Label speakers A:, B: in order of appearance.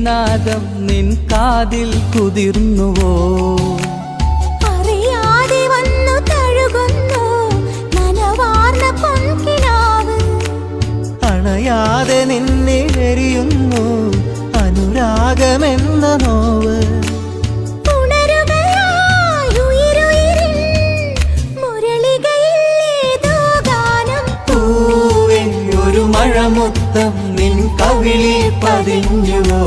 A: വേണുനാദം നിൻ കാതിൽ കുതിർന്നുവോ?
B: അറിയാതെ വന്നു തഴുകുന്നു നനവാർന്ന പൊൻകിനാവ്.
C: അണയാതെ നിന്നിലെരിയുന്നു അനുരാഗമെന്ന നോവ്.
A: മഴമുത്തം നിൻ കവിളിൽ പതിഞ്ഞുവോ?